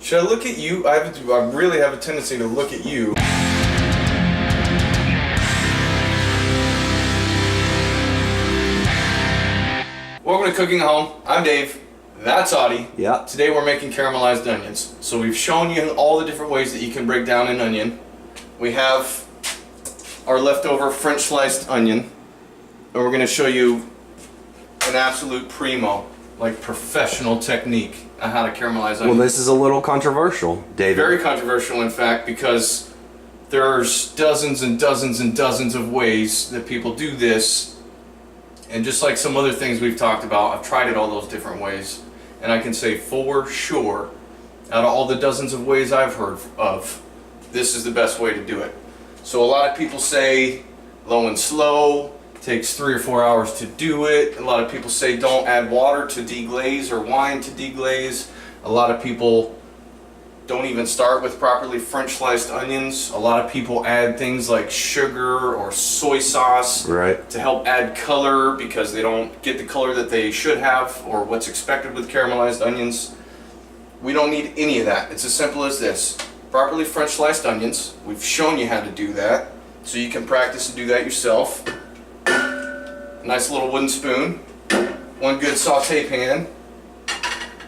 Should I look at you? I really have a tendency to look at you. Welcome to Cooking at Home. I'm Dave. That's Audie. Yeah. Today we're making caramelized onions. So we've shown you all the different ways that you can break down an onion. We have our leftover French sliced onion, and we're going to show you an absolute primo, like professional technique on how to caramelize onions. Well, this is a little controversial, David. Very controversial, in fact, because there's dozens and dozens and dozens of ways that people do this. And just like some other things we've talked about, I've tried it all those different ways. And I can say for sure, out of all the dozens of ways I've heard of, this is the best way to do it. So a lot of people say low and slow, takes 3 or 4 hours to do it. A lot of people say don't add water to deglaze or wine to deglaze. A lot of people don't even start with properly French sliced onions. A lot of people add things like sugar or soy sauce to help add color because they don't get the color that they should have or what's expected with caramelized onions. We don't need any of that. It's as simple as this. Properly French sliced onions. We've shown you how to do that, so you can practice and do that yourself. Nice little wooden spoon. One good saute pan.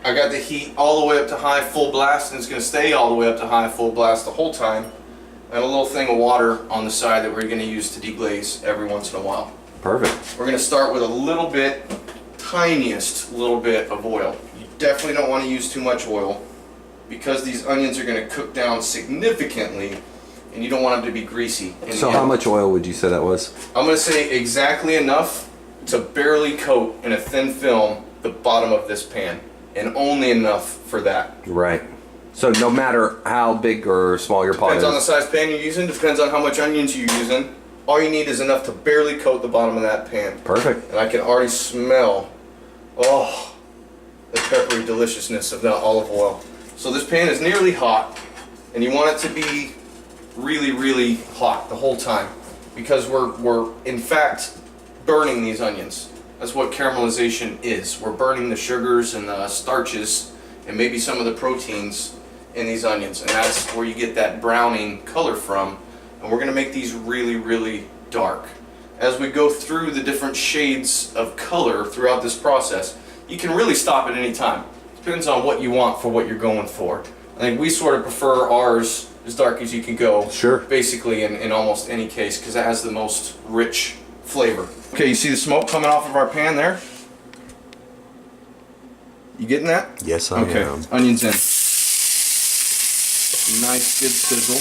I got the heat all the way up to high full blast, and it's going to stay all the way up to high full blast the whole time. And a little thing of water on the side that we're going to use to deglaze every once in a while. Perfect. We're going to start with a little bit, tiniest little bit of oil. You definitely don't want to use too much oil because these onions are going to cook down significantly, and you don't want them to be greasy. So how much oil would you say that was? I'm going to say exactly enough to barely coat in a thin film the bottom of this pan. And only enough for that. Right. So no matter how big or small your pot is. Depends on the size pan you're using, depends on how much onions you're using. All you need is enough to barely coat the bottom of that pan. Perfect. And I can already smell, oh, the peppery deliciousness of that olive oil. So this pan is nearly hot, and you want it to be really, really hot the whole time, because we're in fact burning these onions. That's what caramelization is. We're burning the sugars and the starches and maybe some of the proteins in these onions, and that's where you get that browning color from. And we're going to make these really, really dark. As we go through the different shades of color throughout this process, you can really stop at any time. Depends on what you want for what you're going for. I think we sort of prefer ours as dark as you can go. Sure. Basically in almost any case, because it has the most rich flavor. Okay, you see the smoke coming off of our pan there? You getting that? Yes, I am. Okay, onions in. Nice, good sizzle.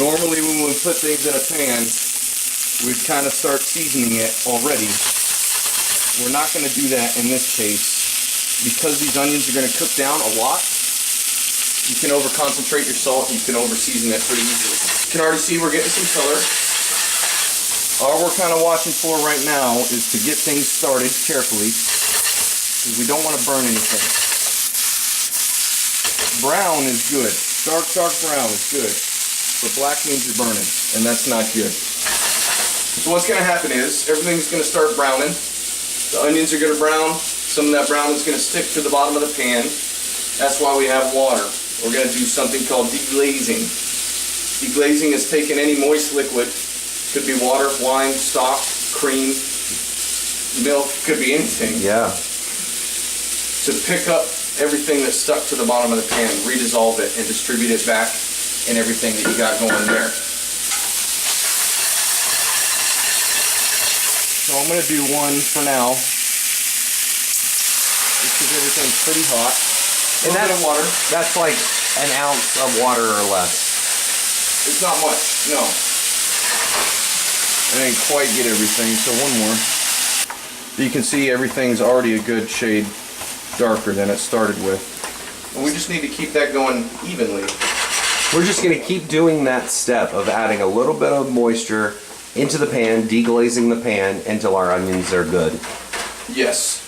Normally when we put things in a pan, we'd kind of start seasoning it already. We're not going to do that in this case. Because these onions are going to cook down a lot, you can over-concentrate your salt, you can over-season it pretty easily. You can already see we're getting some color. All we're kind of watching for right now is to get things started carefully, because we don't want to burn anything. Brown is good. Dark brown is good. But black means you're burning, and that's not good. So what's going to happen is, everything's going to start browning. The onions are going to brown. Some of that brown is going to stick to the bottom of the pan. That's why we have water. We're going to do something called deglazing. Deglazing is taking any moist liquid, could be water, wine, stock, cream, milk, could be anything. Yeah. To pick up everything that's stuck to the bottom of the pan, redissolve it, and distribute it back in everything that you got going there. So I'm going to do one for now, just because everything's pretty hot. And that's water. That's like an ounce of water or less. It's not much, no. I didn't quite get everything, so one more. You can see everything's already a good shade darker than it started with. And we just need to keep that going evenly. We're just going to keep doing that step of adding a little bit of moisture into the pan, deglazing the pan until our onions are good. Yes.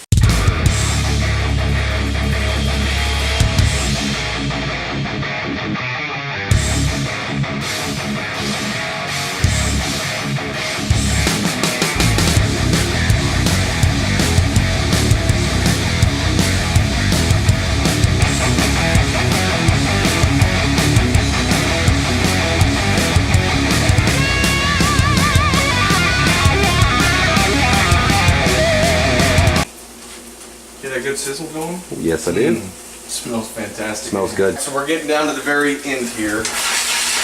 that good sizzle going? Yes, I do. Smells fantastic. Smells good. So we're getting down to the very end here.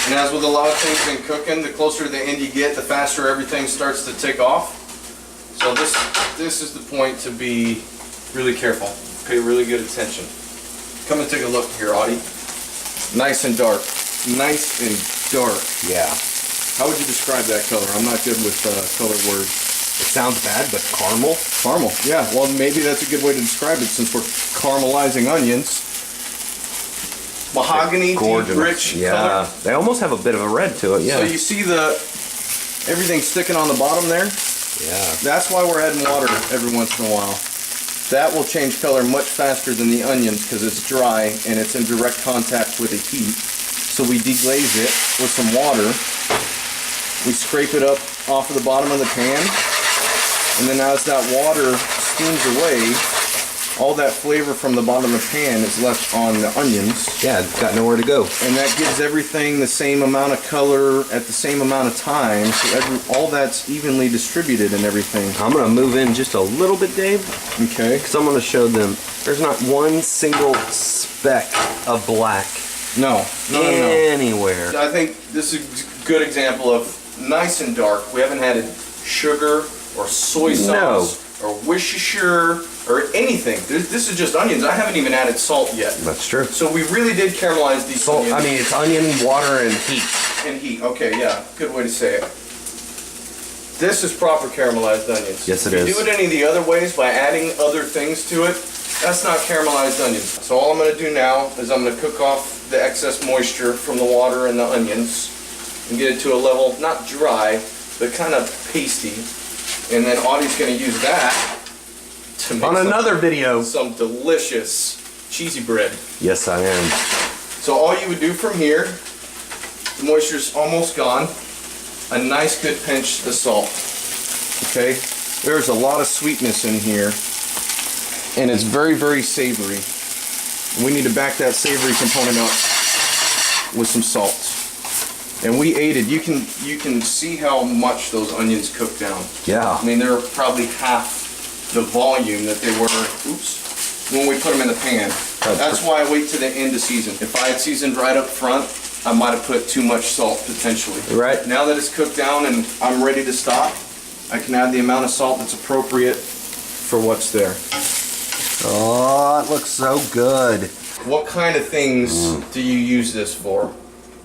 And as with a lot of things in cooking, the closer to the end you get, the faster everything starts to take off. So this is the point to be really careful. Pay really good attention. Come and take a look here, Audie. Nice and dark. Nice and dark. Yeah. How would you describe that color? I'm not good with color words. It sounds bad, but caramel? Caramel, yeah. Well, maybe that's a good way to describe it since we're caramelizing onions. Mahogany, deep, rich color. They almost have a bit of a red to it, yeah. So you see everything sticking on the bottom there? Yeah. That's why we're adding water every once in a while. That will change color much faster than the onions because it's dry and it's in direct contact with the heat. So we deglaze it with some water. We scrape it up off of the bottom of the pan. And then as that water steams away, all that flavor from the bottom of the pan is left on the onions. Yeah, it's got nowhere to go. And that gives everything the same amount of color at the same amount of time. So all that's evenly distributed and everything. I'm going to move in just a little bit, Dave. Okay. Because I'm going to show them there's not one single speck of black No. anywhere. I think this is a good example of nice and dark. We haven't added sugar or soy sauce or Worcestershire or anything. This is just onions. I haven't even added salt yet. That's true. So we really did caramelize these Salt, onions. I mean, it's onion, water, and heat. And heat. Okay, yeah. Good way to say it. This is proper caramelized onions. Yes, it if is. you do it any of the other ways by adding other things to it, that's not caramelized onions. So all I'm going to do now is I'm going to cook off the excess moisture from the water and the onions and get it to a level, not dry, but kind of pasty. And then Audie's going to use that to make another video. some delicious cheesy bread. Yes, I am. So all you would do from here, the moisture's almost gone, a nice good pinch of salt. Okay? There's a lot of sweetness in here, and it's very, very savory. We need to back that savory component up with some salt. And we ate it. You can see how much those onions cook down. Yeah. I mean, they're probably half the volume that they were, when we put them in the pan. That's why I wait to the end to season. If I had seasoned right up front, I might have put too much salt potentially. Right. Now that it's cooked down and I'm ready to stop, I can add the amount of salt that's appropriate for what's there. Oh, it looks so good. What kind of things do you use this for?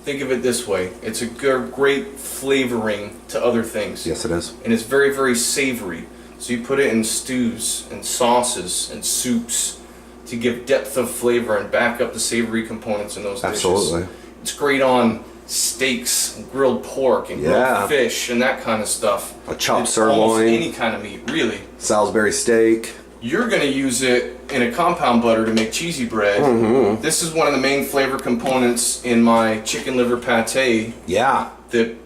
Think of it this way. It's a great flavoring to other things. Yes, it is. And it's very, very savory. So you put it in stews and sauces and soups to give depth of flavor and back up the savory components in those dishes. Absolutely. It's great on steaks, and grilled pork, and grilled fish, and that kind of stuff. A chopped It's sirloin. almost any kind of meat, really. Salisbury steak. You're going to use it in a compound butter to make cheesy bread. Mm-hmm. This is one of the main flavor components in my chicken liver pate Yeah. that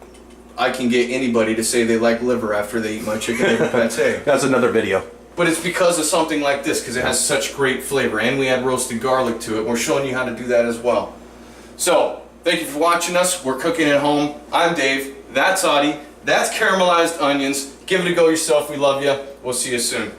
I can get anybody to say they like liver after they eat my chicken liver pate. That's another video. But it's because of something like this, because it has such great flavor. And we add roasted garlic to it. We're showing you how to do that as well. So, thank you for watching us. We're cooking at home. I'm Dave. That's Audie. That's caramelized onions. Give it a go yourself. We love you. We'll see you soon.